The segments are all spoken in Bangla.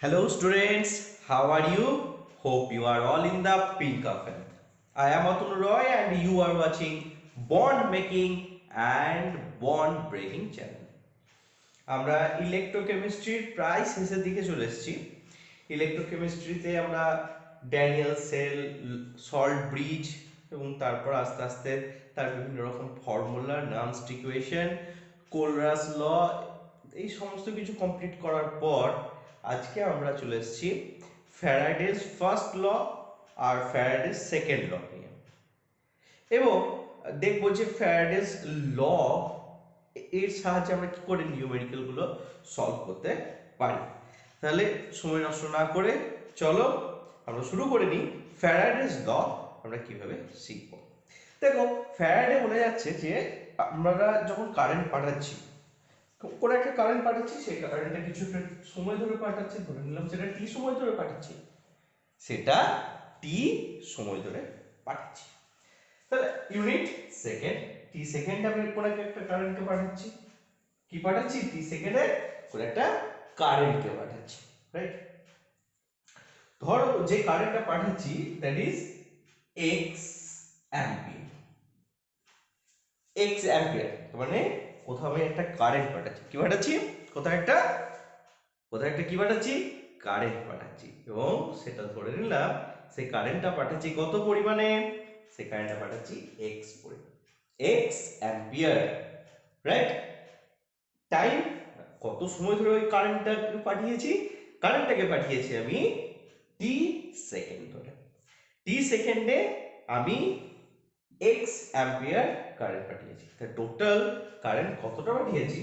Hello students, how are you? Hope you are all in the pink of health. I am Atul Roy and you are watching Bond Making and Bond Breaking channel. আমরা ইলেকট্রোকেমিস্ট্রির প্রায় শেষের দিকে চলে এসেছি। ইলেকট্রোকেমিস্ট্রিতে আমরা ড্যানিয়েল সেল, সল্ট ব্রিজ এবং তারপর আস্তে আস্তে তার বিভিন্ন রকম ফর্মুলা, নার্মস ইকুয়েশন, কোলরাস ল এই সমস্ত কিছু কমপ্লিট করার পর আজকে আমরা চলে এসেছি ফ্যারাডেজ ফার্স্ট ল আর ফ্যারাডেজ সেকেন্ড ল নিয়ে এবং দেখবো যে ফ্যারাডেজ ল এর সাহায্যে আমরা কি করে নিউমেরিক্যাল গুলো সলভ করতে পারি। তাহলে সময় নষ্ট না করে চলো আমরা শুরু করে নিই ফ্যারাডেজ ল আমরা কিভাবে শিখব। দেখো ফ্যারাডে বলে যাচ্ছে যে আমরা যখন কারেন্ট পাঠাচ্ছি, কোনো একটা কারেন্ট পাঠাচ্ছি, সেই কারেন্টটা কিছু একটা সময় ধরে পাঠাচ্ছি, ধরে নিলাম সেটা টি সময় ধরে পাঠাচ্ছি, সেটা টি সময় ধরে পাঠাচ্ছি। তাহলে ইউনিট সেকেন্ড, টি সেকেন্ডে আমি কোনো একটা কারেন্টকে পাঠাচ্ছি, কি পাঠাচ্ছি, টি সেকেন্ডে কোনো একটা কারেন্টকে পাঠাচ্ছি, রাইট। ধরো যে কারেন্টটা পাঠাচ্ছি that is x ampere, x ampere মানে কোথাও আমি একটা কারেন্ট পাঠাচ্ছি, কি পাঠাচ্ছি, কোথাও একটা কি পাঠাচ্ছি, কারেন্ট পাঠাচ্ছি এবং সেটা ধরে নিলাম সেই কারেন্টটা পাঠাচ্ছি কত পরিমাণে, সেই কারেন্টটা পাঠাচ্ছি এক্স পরিমাণে, এক্স অ্যাম্পিয়ার, রাইট। টাইম কত সময় ধরে ওই কারেন্টটাকে পাঠিয়েছি, কারেন্টটাকে পাঠিয়েছি আমি টি সেকেন্ড ধরে, টি সেকেন্ডে আমি এক্স অ্যাম্পিয়ার কারেন্ট পাঠিয়েছি। তাই টোটাল কারেন্ট কতটা পাঠিয়েছি,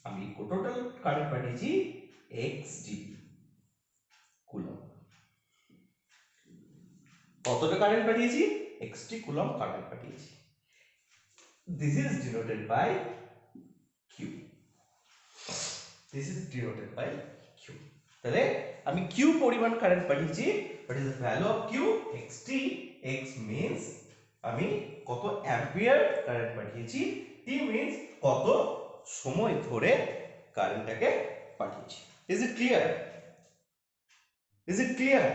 আমি টোটাল কারেন্ট পাঠিয়েছি এক্স জিবি কুলম। কতটা কারেন্ট পাঠিয়েছি, এক্সটি কুলম কারেন্ট পাঠিয়েছি। This is denoted by Q, this is denoted by Q. তাহলে আমি কিউ পরিমাণ কারেন্ট পাঠিয়েছি, what is the value of Q, XT, X means আমি কত অ্যাম্পিয়ার কারেন্ট পাঠিয়েছি, টি মিন্স কত সময় ধরে কারেন্টটাকে পাঠিয়েছি। Is it clear, is it clear?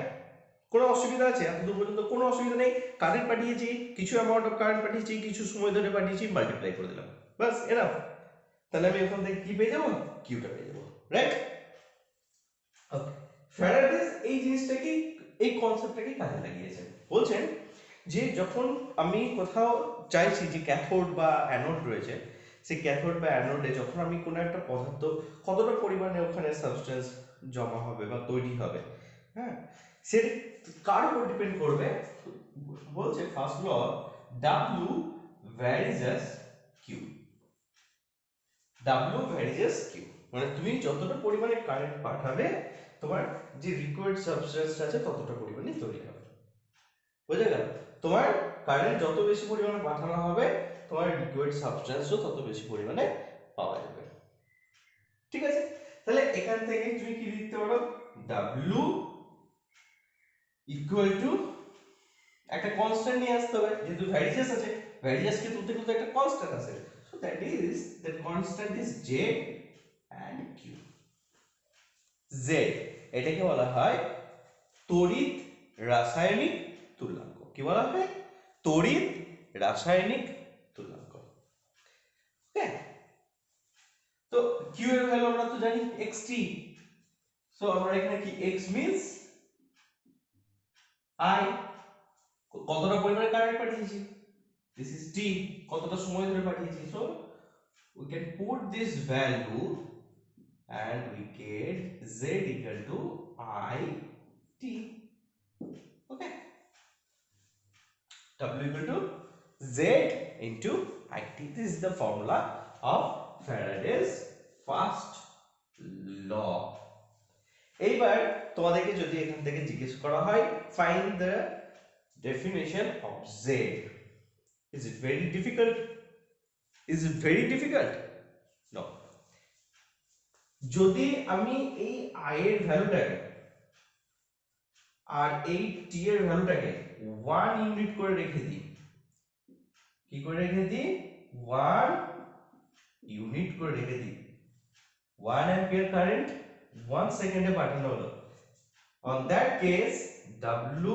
কোনো অসুবিধা আছে এতদূর পর্যন্ত? কোনো অসুবিধা নেই। কারেন্ট পাঠিয়েছি, কিছু অ্যামাউন্ট অফ কারেন্ট পাঠিয়েছি, কিছু সময় ধরে পাঠিয়েছি, মাল্টিপ্লাই করে দিলাম, বাস এনাফ। তাহলে আমি এখান থেকে কি পেয়ে যাবো, কিউটা পেয়ে যাবো, রাইট। ওকে, ফ্যারাডেস এই জিনিসটাকে, এই কনসেপ্টটাকে কাজে লাগিয়েছেন। বলছেন যে যখন আমি কোথাও চাইছি যে ক্যাথোড বা অ্যানোড রয়েছে, সেই ক্যাথোড বা অ্যানোডে যখন আমি কোনো একটা পদার্থ কতটা পরিমাণে ওখানে সাবস্টেন্স জমা হবে বা তৈরি হবে, হ্যাঁ, সেটা কার উপর ডিপেন্ড করবে। বলছে first law, W varies Q, W varies Q মানে তুমি যতটা পরিমাণে কারেন্ট পাঠাবে তোমার যে রিকোয়ার্ড সাবস্টেন্সটা আছে ততটা পরিমাণে তৈরি হবে। বুঝে গেল? তোমার কারেন্ট যত বেশি পরিমাণে পাঠানো হবে তোমার রিকোয়ার্ড সাবস্টেন্সও তত বেশি পরিমাণে পাওয়া যাবে। ঠিক আছে, তাহলে এখান থেকে তুমি কি লিখতে পারো, ডাব্লিউ ইকুয়াল টু একটা কনস্ট্যান্ট নিয়ে আসতে হবে, যেহেতু ভ্যারিজেস আছে, ভ্যারিজেস কে তুলতে তুলতে একটা কনস্ট্যান্ট আছে, so that is that constant is J and Q. Z এটাকে বলা হয় তড়িৎ রাসায়নিক তুল্যাঙ্ক। কি বলা হয়, তড়িৎ রাসায়নিক তুল্যাঙ্ক। ওকে, তো কিউ এর ভ্যালু আমরা তো জানি xt, সো আমরা এখানে কি x মিন্স i, কতটা পরিমাণে কারেন্ট পাঠিয়েছি, this is t, কতটা সময় ধরে পাঠিয়েছি, so we can put this value and we get z equal to I t. Okay, w equal to z into it. This is the formula of Faraday's first law. এইবার তোমাদেরকে যদি এখান থেকে জিজ্ঞেস করা হয় find the definition of z, is it very difficult, is it very difficult? No. যদি আমি এই i এর ভ্যালুটাকে আর এই t এর ভ্যালুটাকে 1 ইউনিট করে রেখে দিই, কি করে রেখে দিই, 1 ইউনিট করে রেখে দিই, 1 অ্যাম্পিয়ার কারেন্ট 1 সেকেন্ডে পাঠানো হলো, on that case w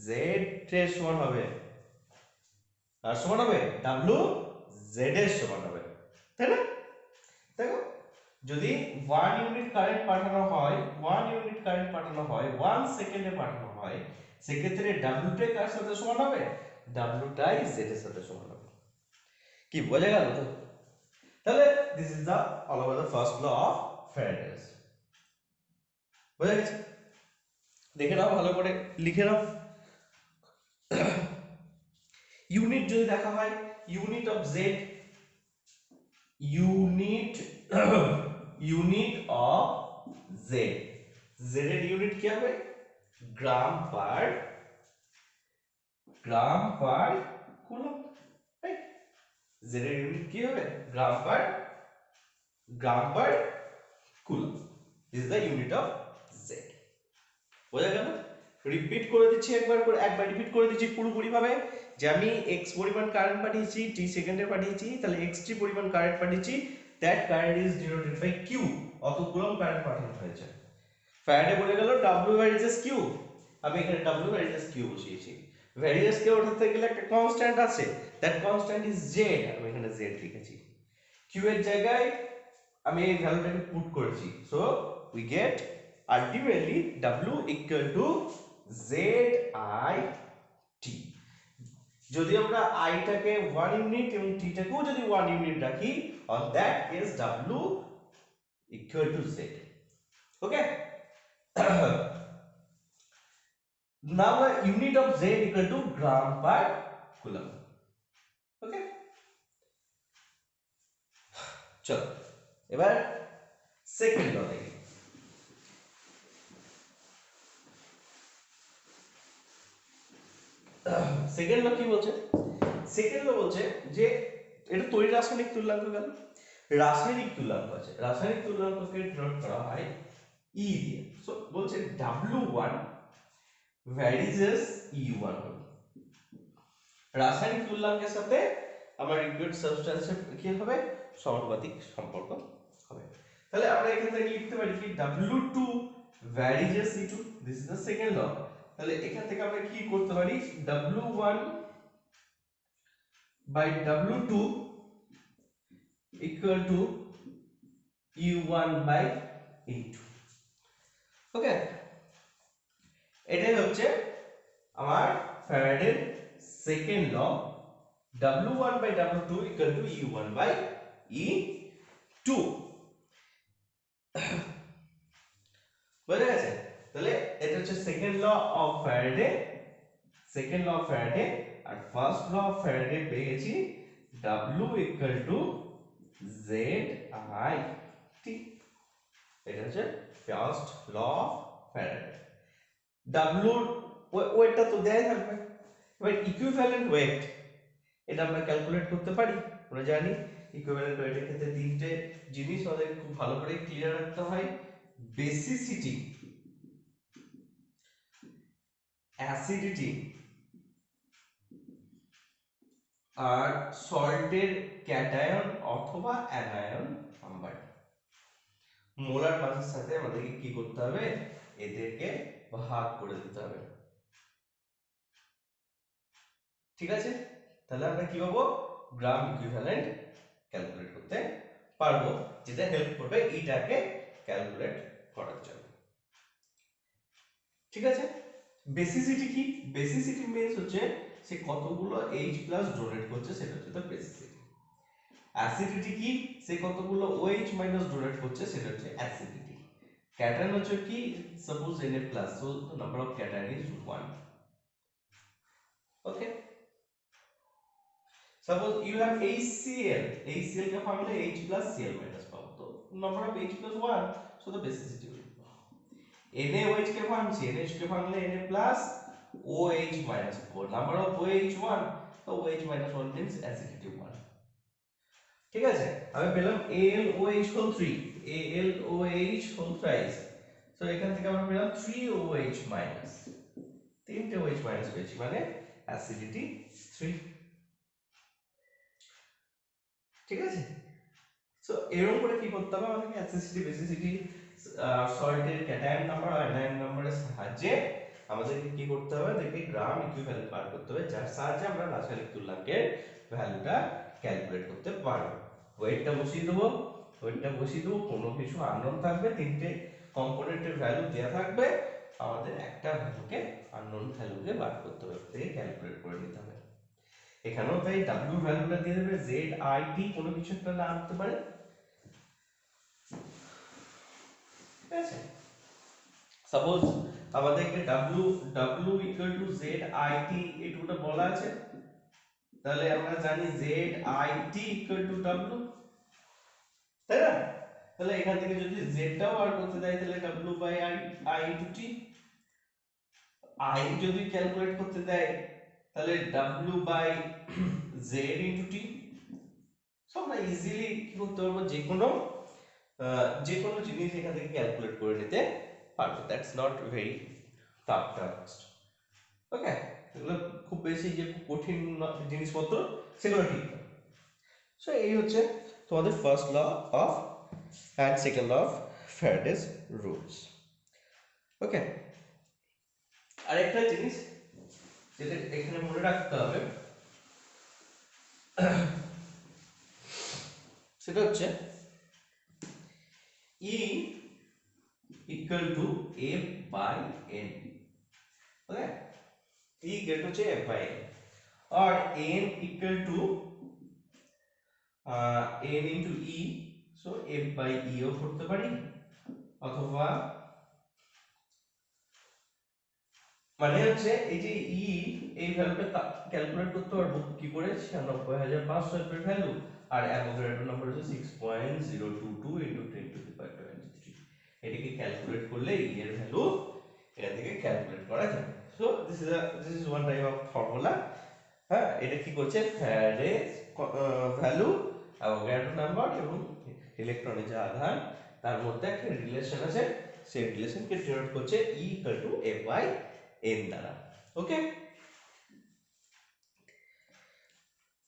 z এর সমান হবে আর সমান হবে w z এর সমান হবে, তাই না? দেখো যদি 1 ইউনিট কারেন্ট পাঠানো হয় 1 সেকেন্ডে পাঠানো হয় সেক্ষেত্রে w টা কার সাথে সমান হবে? w টাই z এর সাথে সমান হবে। কি বোঝা গেল তো? তাহলে this is the all over the first law of Faraday's. বোঝা গেছে? দেখে নাও ভালো করে, লিখে নাও। ইউনিট যদি দেখা হয় unit of Z, unit unit of Z, Z এর ইউনিট কি হবে? Gram per coulomb, right? Z এর ইউনিট কি হবে? Gram per coulomb. This is the unit of Z. বোঝা গেল? রিপিট করে দিচ্ছি একবার রিপিট করে দিচ্ছি পুরোপুরি ভাবে যে আমি x পরিমাণ কারেন্ট পাঠিয়েছি t সেকেন্ডে পাঠিয়েছি, তাহলে xt পরিমাণ কারেন্ট পাঠিয়েছি, that current is denoted by q, অত কুলম কারেন্ট পাঠানো হয়েছে। ফ্যারাডে বলে গেল w ভ্যারিয়েস q, আমি এখানে w ভ্যারিয়েস q বসিয়েছি। ভ্যারিয়েস কে ওঠাতে গেলে একটা কনস্ট্যান্ট আছে, দ্যাট কনস্ট্যান্ট ইজ z, আমি এখানে z লিখেছি। q এর জায়গায় আমি এই ভ্যালুটাকে পুট করেছি, so we get ultimately w equal to ZIT। যদি আমরা i টাকে 1 ইউনিট এবং t টাকেও যদি 1 ইউনিট রাখি, on that case w equal to z। okay? now the unit of z equal to gram per coulomb। okay? চলো এবার সেকেন্ড ল দেখি। সেকেন্ড ল কি বলছে? সেকেন্ড ল বলছে যে এটা তড়িৎ রাসায়নিক তুল্যাঙ্ক গেল, রাসায়নিক তুল্যাঙ্ক আছে, রাসায়নিক তুল্যাঙ্ককে ডিনোট করা হয় E দিয়ে। সো বলছে W1 ভ্যারিজেস E1 হবে। রাসায়নিক তুল্যাঙ্কের সাথে আমার লিকুইড সাবস্টেন্সের কি হবে? সমানুপাতিক সম্পর্ক হবে। তাহলে আমরা এখান থেকে লিখতে পারি কি W2 varies E2, this is the second law. তাহলে এখান থেকে আমরা কি করতে পারি? W1 by W2 equal to E1 by E2। ওকে, এটাই হচ্ছে আমার ফ্যারাডের second law, W1 by W2 equal to E1 by E2। বুঝা গেছে? তাহলে এটা হচ্ছে second law of Faraday, second law of Faraday. আর ফার্স্ট ল অফ ফ্যারাডে পেয়ে গেছি W equal to ZIT। এটা হচ্ছে first law of Faraday. W ওয়েটটা তো দেয়া থাকবে, এবার ইকুইভ্যালেন্ট ওয়েট এটা আমরা ক্যালকুলেট করতে পারি। আমরা জানি ইকুইভ্যালেন্ট ওয়েটের ক্ষেত্রে তিনটে জিনিস আমাদের খুব ভালো করে ক্লিয়ার রাখতে হয়: বেসিসিটি, অ্যাসিডিটি আর সল্টের ক্যাটায়ন অথবা অ্যানায়ন নাম্বার। মোলার মাসের সাথে আমাদেরকে কি করতে হবে? এদেরকে ভাগ করে দিতে হবে। ঠিক আছে? তাহলে আমরা কি পাবো? গ্রাম ইকুইভ্যালেন্ট ক্যালকুলেট করতে পারবো, যেটা হেল্প করবে এটাকে ক্যালকুলেট করার জন্য। ঠিক আছে? বেসিসিটি কি? বেসিসিটি মিন্স হচ্ছে সে কতগুলো H প্লাস ডোনেট করছে, সেটা হচ্ছে তার বেসিসিটি। অ্যাসিডিটি কি? সে কতগুলো OH মাইনাস ডোনেট করছে, সেটা হচ্ছে অ্যাসিডিটি। ক্যাটায়ন হচ্ছে কি? Suppose Na plus, so the number of cation is 1। Okay, suppose you have HCl, HCl কে ভাঙলে H plus Cl minus পাবো, তো number of H plus 1, so the basicity will be NaOH K ভাঙছি, NH কে ভাঙলে Na plus OH minus 4, number of OH 1, so OH minus 1 means acidity 1। ঠিক আছে, আমি পেলাম AlOH whole 3, AlOH whole thrice, so এখান থেকে আমরা পেলাম 3OH minus, তিনটে OH minus পেয়েছি, মানে acidity 3। ঠিক আছে? সো এরকম করে কি করতে হবে? আমাদেরকে অ্যাসিডিটি, বেসিসিটি, সল্টের ক্যাটায়ন নাম্বার আর অ্যানায়ন নাম্বারের সাহায্যে আমাদেরকে কি করতে হবে, দেখি গ্রাম ইকুইভ্যালেন্ট বার করতে হবে, যার সাহায্যে আমরা রাসায়নিক তুল্যাঙ্কের ভ্যালুটা ক্যালকুলেট করতে পারবো। ওয়েটটা বসিয়ে দেবো, কোনো কিছু আননোন থাকবে, তিনটে কম্পোনেন্টের ভ্যালু দেওয়া থাকবে, আমাদের একটা ভ্যালুকে আননোন ভ্যালুকে বার করতে হবে, থেকে ক্যালকুলেট করে নিতে হবে। এখানেও তাই w ভ্যালুটা দিয়ে দেবে zit, কোনো কিছু একটা নাম হতে পারে, ঠিক আছে। সাপোজ আমাদেরকে w ইকুয়াল টু zit এইটুকুটা বলা আছে, তাহলে আমরা জানি zit ইকুয়াল টু w, তাই না? তাহলে এখান থেকে যদি z টাও বার করতে দেয় তাহলে w by i into t, i যদি ক্যালকুলেট করতে দেয় তাহলে w by z into t। So আমরা ইজিলি কি করতে পারবো, যে কোনো জিনিস এখান থেকে ক্যালকুলেট করে নিতে পারবো। That's not very tough task. Okay, এগুলো খুব বেশি যে কঠিন জিনিসপত্র সেগুলো ঠিক না। সো এই হচ্ছে তোমাদের first law of and second law of Faraday's rules. Okay, আরেকটা জিনিস যেটা এখানে মনে রাখতে হবে সেটা হচ্ছে E equal to F by N. Okay, E equal to F by N or N equal to N into E, so F by E ও করতে পারি, অথবা মানে হচ্ছে এই যে E এই ভ্যালুটা ক্যালকুলেট করতে পারবো কি করে, 96500 এর ভ্যালু আর অ্যাভোগাড্রো নাম্বার হচ্ছে 6.022 into 10 to the power 23, এটাকে ক্যালকুলেট করলে E এর ভ্যালু এখান থেকে ক্যালকুলেট করা যাবে। So this is one type of formula. হ্যাঁ, এটা কি করছে, ফ্যারাডেজ ভ্যালু, অ্যাভোগাড্রো নাম্বার এবং ইলেকট্রনের যে আধান তার মধ্যে একটা রিলেশন আছে, সেই রিলেশনকে ডিনোট করছে E equal to F by N দ্বারা। Okay,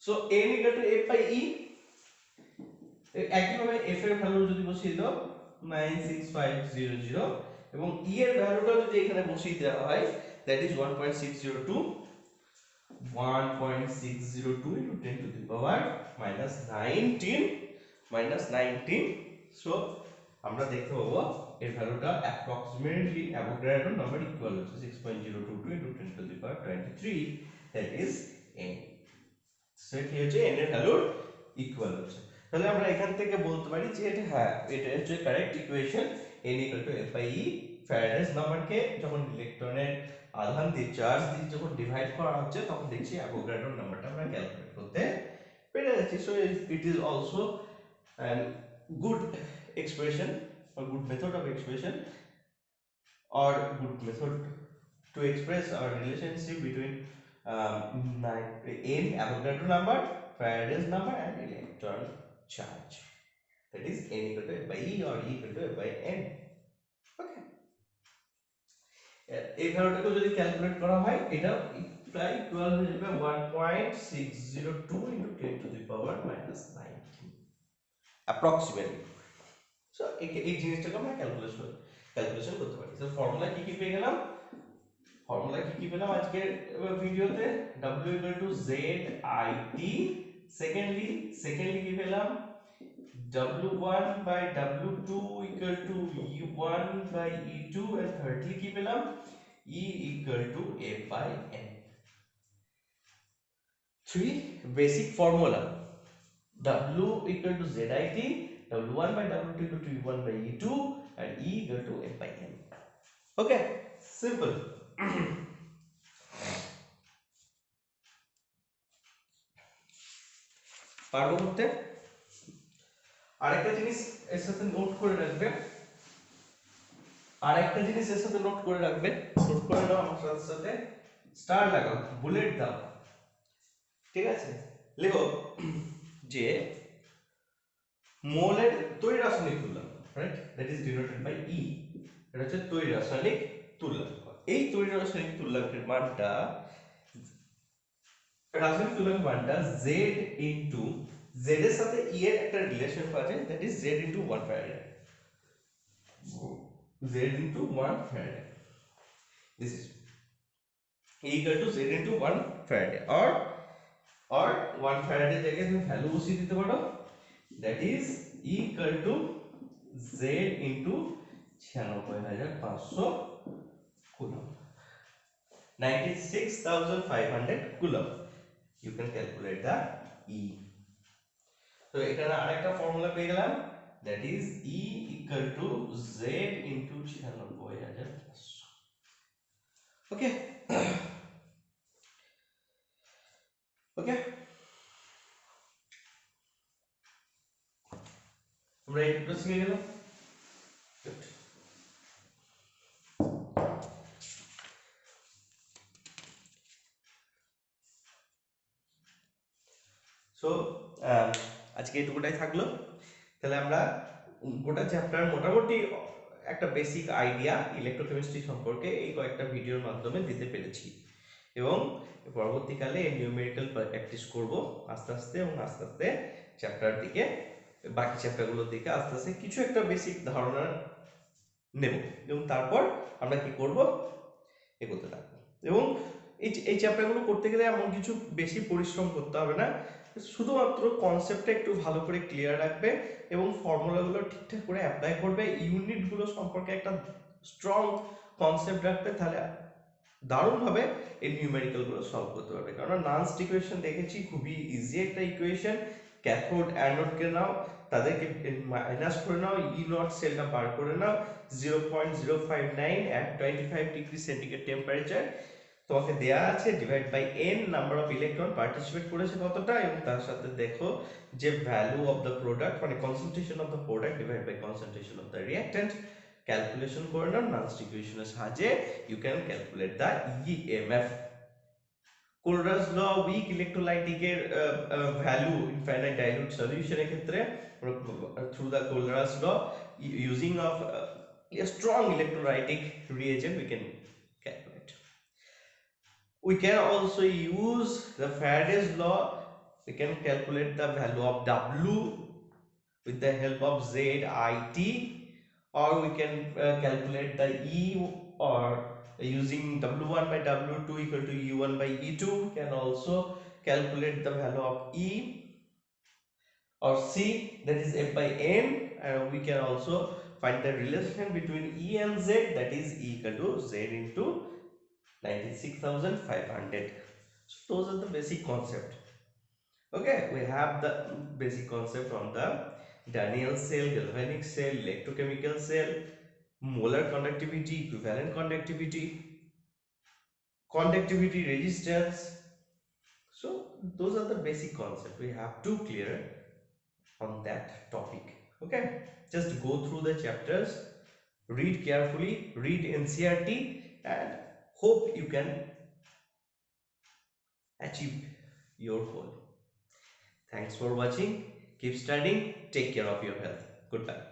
so N equal to F by E, একইভাবে F এর ভ্যালু যদি বসিয়ে দাও 96500 এবং E এর ভ্যালুটা যদি এখানে বসিয়ে দেওয়া হয় that is 1.602 into 10 to the power -19, so আমরা দেখতে পাবো এর ভ্যালুটা অ্যাপ্রক্সিমেটলি অ্যাভোগাড্রো নাম্বার ইকুয়াল হচ্ছে 6.022 into 10 to the power 23, that is n। So কি হচ্ছে n এর ভ্যালুর ইকুয়াল হচ্ছে, তাহলে আমরা এখান থেকে বলতে পারি যে এটা হ্যাঁ এটা হচ্ছে correct equation, n equal to f by e। ফ্যারাডেজ নাম্বারকে যখন ইলেকট্রনের আধান দিয়ে চার্জ দিয়ে যখন ডিভাইড করা হচ্ছে তখন দেখছি অ্যাভোগাড্রো নাম্বারটা আমরা ক্যালকুলেট করতে পেরে যাচ্ছি। So it is also an good expression or good method of expression or good method to express our relationship between n Avogadro number, Faraday's number and electron charge, that is n equal to f by e or e equal to f by n। ওকে, এই ভ্যালুটাকে যদি ক্যালকুলেট করা হয় এটা প্রায় ইকুয়াল হয়ে যাবে 1.602 into 10 to the power -19 approximately। So এই জিনিসটাকে আমরা ক্যালকুলেশন করতে পারি। সো ফর্মুলা কি পেয়ে গেলাম, আজকের ভিডিওতে w equal to zit, secondly কি পেলাম w1 by w2 equal to e1 by e2 and thirdly কি পেলাম e equal to f by n। Three basic formula, w equal to zit, w1 by w2 equal to e1 by e2 and e equal to f by n। Okay, simple। পারবো করতে। আরেকটা জিনিস এর সাথে নোট করে রাখবে, নোট করে নাও আমার সাথে স্টার লাগাও, বুলেট দাও, ঠিক আছে। লেখো যে মোলের তড়িৎ রাসায়নিক তুল্যাঙ্ক, right, that is denoted by E, এটা হচ্ছে তড়িৎ রাসায়নিক তুল্যাঙ্ক। এই তড়িৎ রাসায়নিক তুল্যাঙ্কের মানটা z ইনটু z এর সাথে e এর একটা রিলেশন আছে, that is z into 1 Faraday. Z into 1 Faraday. This is E equal to Z into 1 Faraday, or 1 Faraday জায়গায় তুমি ভ্যালু বসিয়ে দিতে পারো, that is E equal to Z into 96,500 coulomb, 96,500 coulomb. You can calculate the E. So এখানে আরেকটা ফর্মুলা পেয়ে গেলাম, that is E equal to Z into 96,500. Okay. Okay, আমরা এইটুকু শিখে গেলাম। সো আজকে এইটুকুটাই থাকলো। তাহলে আমরা গোটা চ্যাপ্টার মোটামুটি একটা বেসিক আইডিয়া ইলেকট্রোকেমিস্ট্রি সম্পর্কে এই কয়েকটা ভিডিওর মাধ্যমে দিতে পেরেছি, এবং পরবর্তীকালে এই নিউমেরিক্যাল প্র্যাকটিস করব আস্তে আস্তে, এবং আস্তে আস্তে চ্যাপ্টার দিকে, বাকি চ্যাপ্টারগুলোর দিকে আস্তে আস্তে কিছু একটা বেসিক ধারণা নেব, এবং তারপর আমরা কি করব, এগোতে থাকবো। এবং এই চ্যাপ্টারগুলো করতে গেলে এমন কিছু বেশি পরিশ্রম করতে হবে না, শুধুমাত্র কনসেপ্টটা একটু ভালো করে ক্লিয়ার রাখবে এবং ফর্মুলাগুলো ঠিকঠাক করে অ্যাপ্লাই করবে, ইউনিটগুলো সম্পর্কে একটা স্ট্রং কনসেপ্ট রাখবে, তাহলে দারুণভাবে এই নিউমেরিক্যালগুলো সলভ করতে পারবে। কারণ নানস্ট ইকুয়েশন দেখেছি, খুবই ইজি একটা ইকুয়েশন। ক্যাথোড অ্যানোডকে নাও, তাদেরকে মাইনাস করে নাও, ই নট সেলটা বার করে নাও, 0.059 at 25 ডিগ্রি সেন্টিগ্রেড টেম্পারেচার তোমাকে দেয়া আছে, divide by n number of electron participate করেছে কতটা, এবং তার সাথে দেখো যে ভ্যালু অফ দ্য প্রোডাক্ট, মানে concentration of the product divide by concentration of the reactant, calculation করে নাও নানস্ট ইকুয়েশনের সাহায্যে। You can calculate the EMF. Kohlrausch law weak ইলেকট্রোলাইটিকের ভ্যালু ইনফাইনাইট ডাইলিউট সলিউশনের ক্ষেত্রে through the Kohlrausch law using of a strong electrolytic reagent we can calculate. We can also use the Faraday's law. We can calculate the value of W with the help of ZIT, or we can calculate the E, or using W1 by W2 equal to U1 by E2. We can also calculate the value of E or C, that is F by N, and we can also find the relation between E and Z, that is E equal to Z into 96,500. So those are the basic concept. Okay, we have the basic concept on the Daniell cell, galvanic cell, electrochemical cell, molar conductivity, equivalent conductivity, conductivity, resistance. So those are the basic concepts we have to clear on that topic. Okay, just go through the chapters, read carefully, read NCERT, and hope you can achieve your goal. Thanks for watching. Keep studying. Take care of your health. Goodbye.